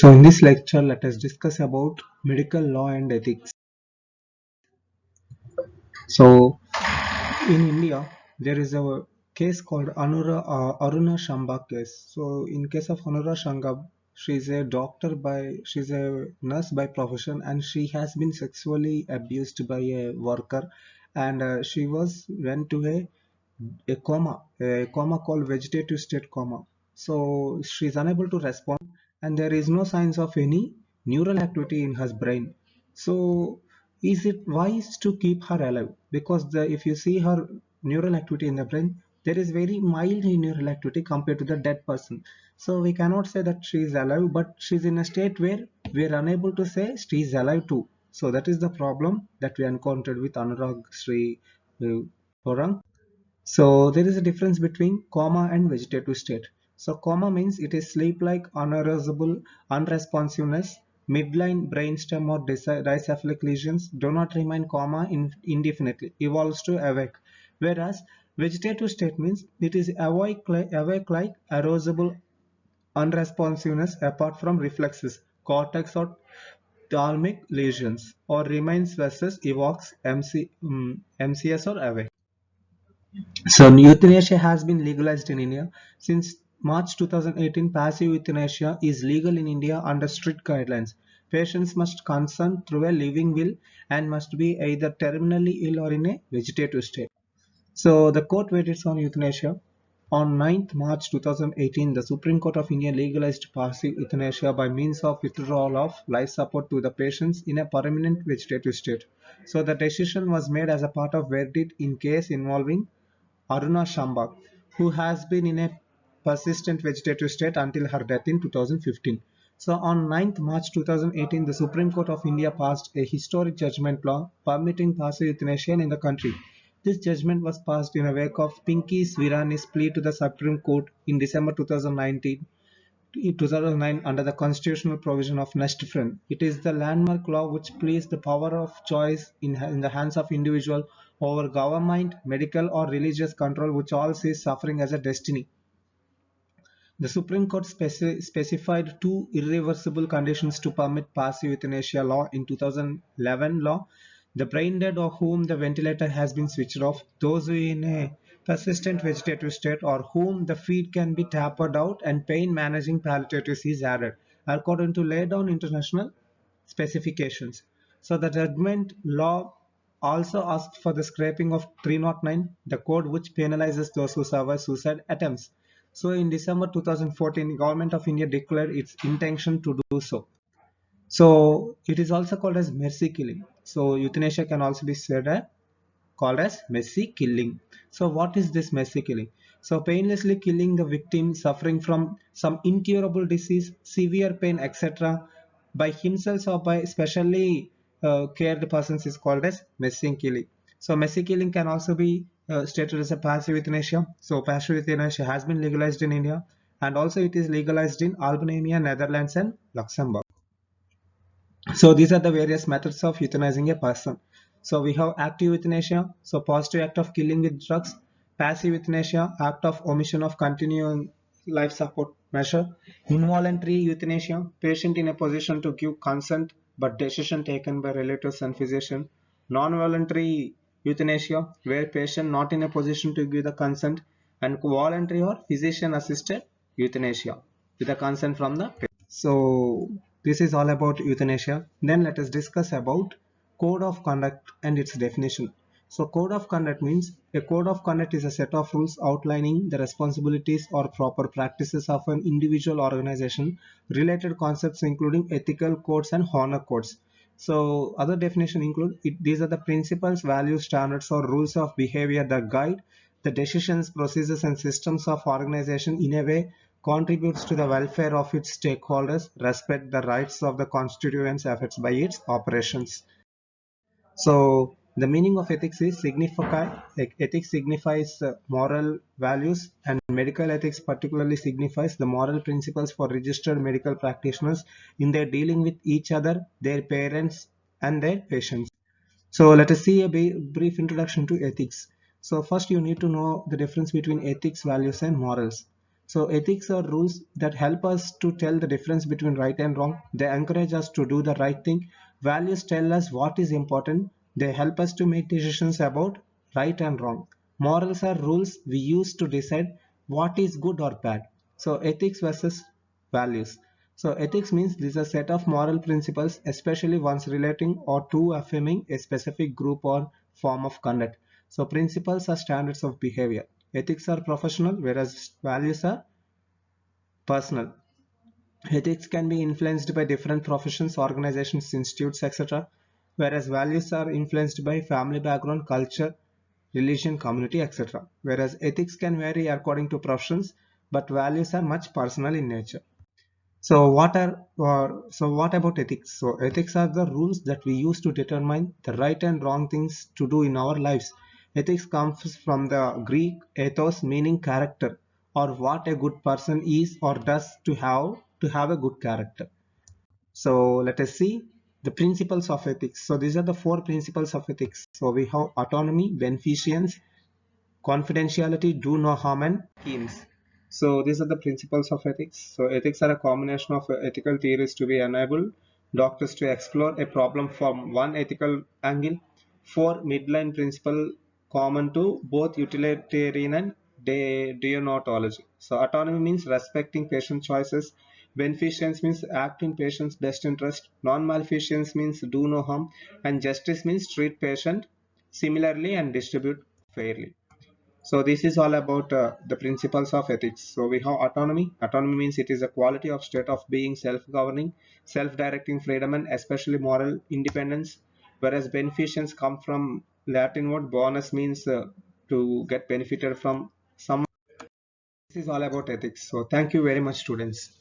So in this lecture, let us discuss about medical law and ethics. So in India, there is a case called Aruna Shamba case. So in case of Anura Shanga, she's a nurse by profession, and she has been sexually abused by a worker, and she went to a coma called vegetative state coma. So she's unable to respond, and there is no signs of any neural activity in her brain. So is it wise to keep her alive? Because if you see her neural activity in the brain, there is very mild neural activity compared to the dead person. So we cannot say that she is alive, but she's in a state where we are unable to say she is alive too. So that is the problem that we encountered with Anurag Sri Orang. So there is a difference between coma and vegetative state. So coma means it is sleep-like unarousable unresponsiveness. Midline brainstem or dicephalic lesions do not remain coma indefinitely, evolves to awake. Whereas vegetative state means it is awake like arousable unresponsiveness apart from reflexes, cortex or thalamic lesions, or remains versus evokes MCS or awake. So euthanasia has been legalized in India since March 2018. Passive euthanasia is legal in India under strict guidelines. Patients must consent through a living will and must be either terminally ill or in a vegetative state. So the court verdicts on euthanasia. On 9th March 2018, the Supreme Court of India legalized passive euthanasia by means of withdrawal of life support to the patients in a permanent vegetative state. So the decision was made as a part of verdict in case involving Aruna Shambak, who has been in a persistent vegetative state until her death in 2015. So on 9th March 2018, the Supreme Court of India passed a historic judgment law permitting passive euthanasia in the country. This judgment was passed in a wake of Pinky Svirani's plea to the Supreme Court in December 2009 under the constitutional provision of Nest Friend. It is the landmark law which places the power of choice in the hands of individual over government, medical or religious control, which all sees suffering as a destiny. The Supreme Court specified two irreversible conditions to permit passive euthanasia law in 2011 law. The brain dead or whom the ventilator has been switched off, those who in a persistent vegetative state or whom the feed can be tapered out and pain managing palliatives is added, according to laid down international specifications. So the judgment law also asked for the scrapping of 309, the code which penalizes those who survive suicide attempts. So in December 2014, Government of India declared its intention to do so. So it is also called as mercy killing. So euthanasia can also be called as mercy killing. So what is this mercy killing? So painlessly killing the victim suffering from some incurable disease, severe pain, etc. by himself or by specially cared persons is called as mercy killing. So mercy killing can also be stated as a passive euthanasia. So passive euthanasia has been legalized in India, and also it is legalized in Albania, Netherlands and Luxembourg. So these are the various methods of euthanizing a person. So we have active euthanasia, so positive act of killing with drugs; passive euthanasia, act of omission of continuing life support measure; involuntary euthanasia, patient in a position to give consent but decision taken by relatives and physician; non-voluntary euthanasia, where patient not in a position to give the consent; and voluntary or physician assisted euthanasia with the consent from the patient. So this is all about euthanasia. Then let us discuss about code of conduct and its definition. So code of conduct means a code of conduct is a set of rules outlining the responsibilities or proper practices of an individual organization. Related concepts including ethical codes and honor codes. So other definition include these are the principles, values, standards or rules of behavior that guide the decisions, procedures and systems of organization in a way contributes to the welfare of its stakeholders, respect the rights of the constituents affected by its operations. So the meaning of ethics is ethics signifies moral values, and medical ethics particularly signifies the moral principles for registered medical practitioners in their dealing with each other, their parents and their patients. So let us see a brief introduction to ethics. So first you need to know the difference between ethics, values and morals. So ethics are rules that help us to tell the difference between right and wrong. They encourage us to do the right thing. Values tell us what is important. They help us to make decisions about right and wrong. Morals are rules we use to decide what is good or bad. So ethics versus values. So ethics means this is a set of moral principles, especially ones relating or to affirming a specific group or form of conduct. So principles are standards of behavior. Ethics are professional, whereas values are personal. Ethics can be influenced by different professions, organizations, institutes, etc., whereas values are influenced by family background, culture, religion, community, etc. Whereas ethics can vary according to professions, but values are much personal in nature. So what about ethics? So ethics are the rules that we use to determine the right and wrong things to do in our lives. Ethics comes from the Greek ethos, meaning character, or what a good person is or does to have a good character. So let us see the principles of ethics. So these are the four principles of ethics. So we have autonomy, beneficence, confidentiality, do no harm, and schemes. So these are the principles of ethics. So ethics are a combination of ethical theories to be enable doctors to explore a problem from one ethical angle. Four midline principle common to both utilitarian and deontology. So autonomy means respecting patient choices. Beneficence means act in patient's best interest. Non-maleficence means do no harm. And justice means treat patient similarly and distribute fairly. So this is all about the principles of ethics. So we have autonomy. Autonomy means it is a quality of state of being self-governing, self-directing freedom, and especially moral independence. Whereas beneficence come from Latin word bonus means to get benefited from some. This is all about ethics. So thank you very much, students.